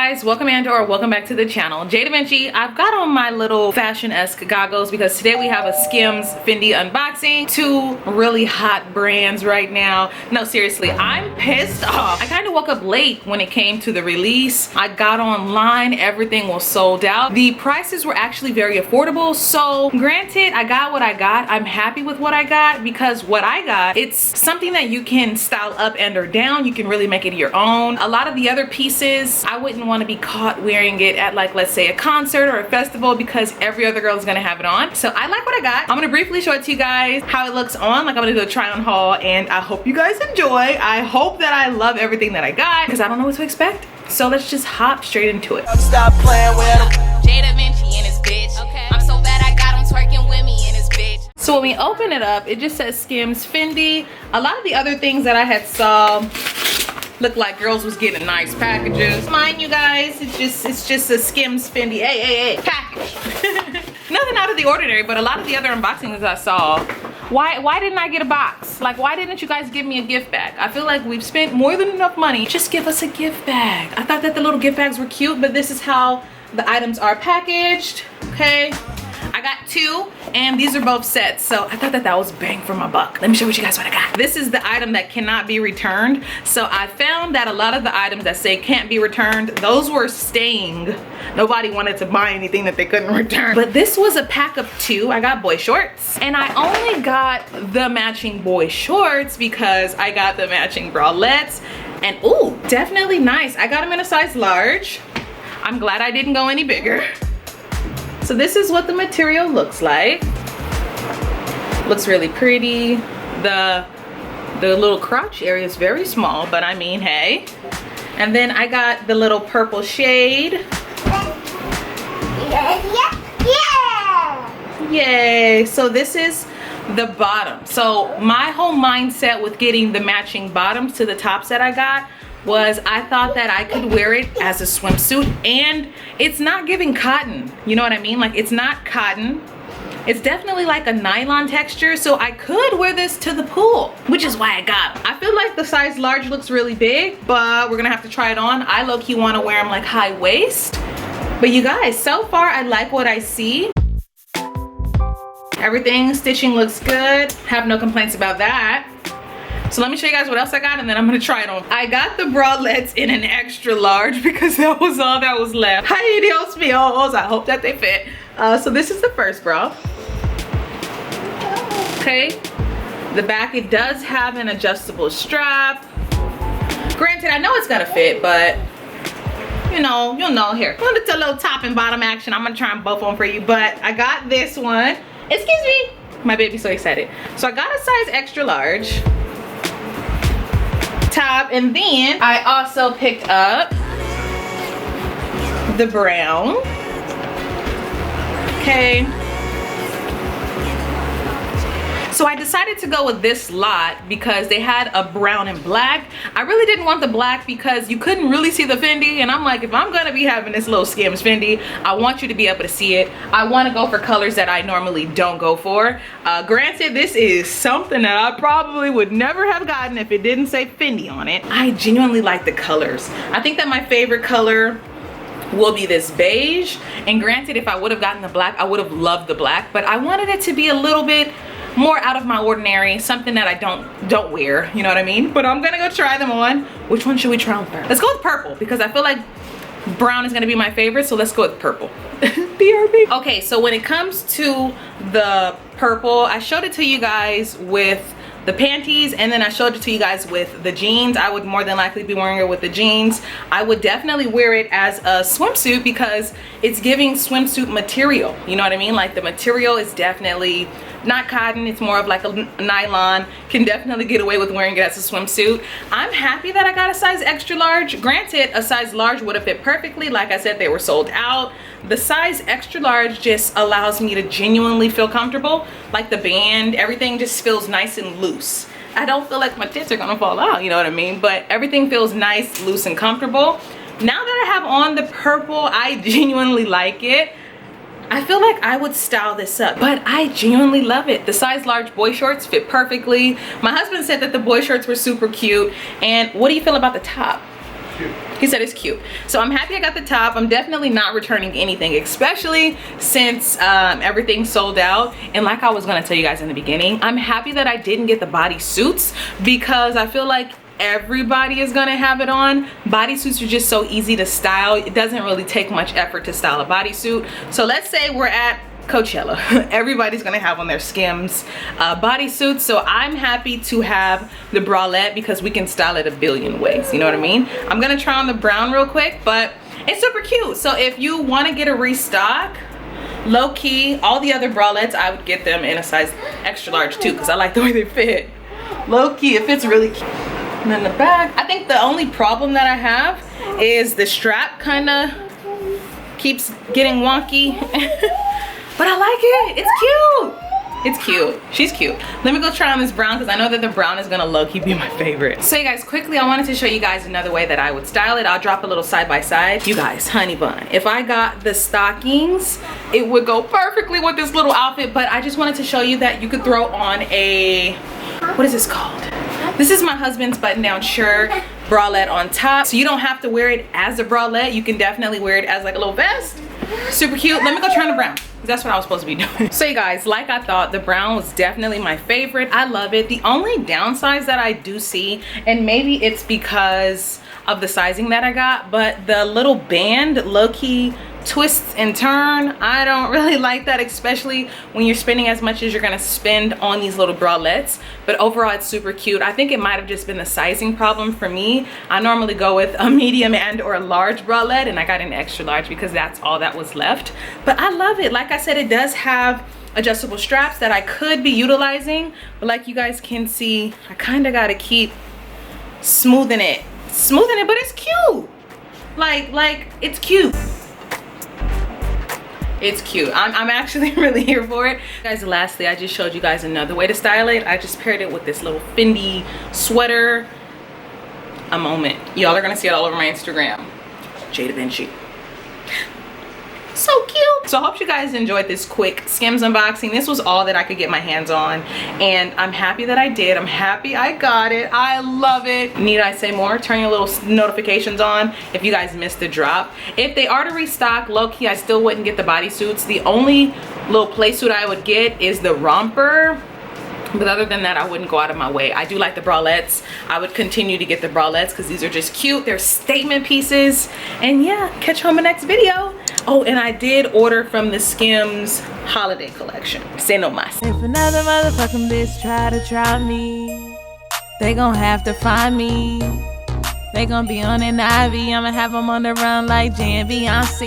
guys, welcome or welcome back to the channel. jdevinci. I've got on my little fashion-esque goggles because today we have a Skims Fendi unboxing. Two really hot brands right now. No, seriously, I'm pissed off. I kind of woke up late when it came to the release. I got online, everything was sold out. The prices were actually very affordable. So granted, I got what I got. I'm happy with what I got because what I got, it's something that you can style up and or down. You can really make it your own. A lot of the other pieces, I wouldn't want to be caught wearing it at, like, let's say a concert or a festival because every other girl is gonna have it on. So I like what I got. I'm gonna briefly show it to you guys how it looks on. Like, I'm gonna do a try on haul and I hope you guys enjoy. I hope that I love everything that I got because I don't know what to expect. So let's just hop straight into it. Stop playing with him. jdevinci in his bitch. Okay. I'm so bad I got him twerking with me in his bitch. So when we open it up, it just says Skims Fendi. A lot of the other things that I had saw looked like girls was getting nice packages. Mind you guys, it's just a Skims Fendi package. Nothing out of the ordinary, but a lot of the other unboxings I saw, why didn't I get a box? Like, why didn't you guys give me a gift bag? I feel like we've spent more than enough money. Just give us a gift bag. I thought that the little gift bags were cute, but this is how the items are packaged, okay? I got two, and these are both sets, so I thought that that was bang for my buck. Let me show you guys what I got. This is the item that cannot be returned. So I found that a lot of the items that say can't be returned, those were staying. Nobody wanted to buy anything that they couldn't return. But this was a pack of two. I got boy shorts, and I only got the matching boy shorts because I got the matching bralettes, and ooh, definitely nice. I got them in a size large. I'm glad I didn't go any bigger. So this is what the material looks like. Looks really pretty. The little crotch area is very small, but I mean, hey. And then I got the little purple shade. Yay! So this is the bottom. So my whole mindset with getting the matching bottoms to the tops that I got was I thought that I could wear it as a swimsuit, and it's not giving cotton, you know what I mean? Like, it's not cotton. It's definitely like a nylon texture, so I could wear this to the pool, which is why I got them. I feel like the size large looks really big, but we're gonna have to try it on. I low-key wanna wear them like high waist. But you guys, so far I like what I see. Everything, stitching looks good. Have no complaints about that. So let me show you guys what else I got, and then I'm gonna try it on. I got the bralettes in an extra large because that was all that was left. Hi, Dios míos. I hope that they fit. So this is the first bra. Okay. The back, it does have an adjustable strap. Granted, I know it's gonna fit, but you know, you'll know. Here, I'm gonna do a little top and bottom action. I'm gonna try them both on for you, but I got this one. Excuse me. My baby's so excited. So I got a size extra large top, and then I also picked up the brown. Okay. So I decided to go with this lot because they had a brown and black. I really didn't want the black because you couldn't really see the Fendi, and I'm like, if I'm gonna be having this little Skims Fendi, I want you to be able to see it. I want to go for colors that I normally don't go for. Granted, this is something that I probably would never have gotten if it didn't say Fendi on it. I genuinely like the colors. I think that my favorite color will be this beige, and granted, if I would have gotten the black, I would have loved the black, but I wanted it to be a little bit more out of my ordinary, something that I don't wear, you know what I mean? But I'm gonna go try them on. Which one should we try on first? Let's go with purple because I feel like brown is gonna be my favorite, so let's go with purple. BRB. Okay, so when it comes to the purple, I showed it to you guys with the panties, and then I showed it to you guys with the jeans. I would more than likely be wearing it with the jeans. I would definitely wear it as a swimsuit because it's giving swimsuit material, you know what I mean? Like, the material is definitely not cotton, it's more of like a nylon. Can definitely get away with wearing it as a swimsuit. I'm happy that I got a size extra large. Granted, a size large would have fit perfectly. Like I said, they were sold out. The size extra large just allows me to genuinely feel comfortable. Like, the band, everything just feels nice and loose. I don't feel like my tits are gonna fall out, you know what I mean? But everything feels nice, loose, and comfortable. Now that I have on the purple, I genuinely like it. I feel like I would style this up, but I genuinely love it. The size large boy shorts fit perfectly. My husband said that the boy shorts were super cute. And what do you feel about the top? Cute. He said it's cute. So I'm happy I got the top. I'm definitely not returning anything, especially since everything sold out. And like I was gonna tell you guys in the beginning, I'm happy that I didn't get the bodysuits because I feel like everybody is gonna have it on. Bodysuits are just so easy to style. It doesn't really take much effort to style a bodysuit. So let's say we're at Coachella. Everybody's gonna have on their Skims bodysuits. So I'm happy to have the bralette because we can style it a billion ways. You know what I mean? I'm gonna try on the brown real quick, but it's super cute. So if you wanna get a restock, low key, all the other bralettes, I would get them in a size extra large too because I like the way they fit. Low key, it fits really cute. And then the back, I think the only problem that I have is the strap kind of keeps getting wonky. But I like it. It's cute. It's cute. She's cute. Let me go try on this brown because I know that the brown is gonna low-key be my favorite. So you guys, quickly, I wanted to show you guys another way that I would style it. I'll drop a little side by side. You guys, honey bun. If I got the stockings, it would go perfectly with this little outfit, but I just wanted to show you that you could throw on a, what is this called? This is my husband's button-down shirt, bralette on top. So you don't have to wear it as a bralette. You can definitely wear it as like a little vest. Super cute. Let me go try on the brown. That's what I was supposed to be doing. So you guys, like I thought, the brown was definitely my favorite. I love it. The only downsides that I do see, and maybe it's because of the sizing that I got, but the little band low-key twists and turn. I don't really like that, especially when you're spending as much as you're gonna spend on these little bralettes. But overall, it's super cute. I think it might have just been the sizing problem for me. I normally go with a medium and or a large bralette, and I got an extra large because that's all that was left. But I love it. Like I said, it does have adjustable straps that I could be utilizing, but like you guys can see, I kind of gotta keep smoothing it, but it's cute. Like it's cute. It's cute. I'm actually really here for it. Guys, lastly, I just showed you guys another way to style it. I just paired it with this little Fendi sweater. A moment. Y'all are gonna see it all over my Instagram. jdevinci. So cute. So I hope you guys enjoyed this quick Skims unboxing. This was all that I could get my hands on, and I'm happy that I did. I'm happy I got it. I love it. Need I say more? Turn your little notifications on if you guys missed the drop. If they are to restock, low-key, I still wouldn't get the bodysuits. The only little play suit I would get is the romper. But other than that, I wouldn't go out of my way. I do like the bralettes. I would continue to get the bralettes because these are just cute. They're statement pieces. And yeah, catch you on my next video. Oh, and I did order from the Skims holiday collection. Say no mas. If another motherfucking bitch try me, they gon' have to find me. They gon' be on an IV. I'ma have them on the run like jdevinci.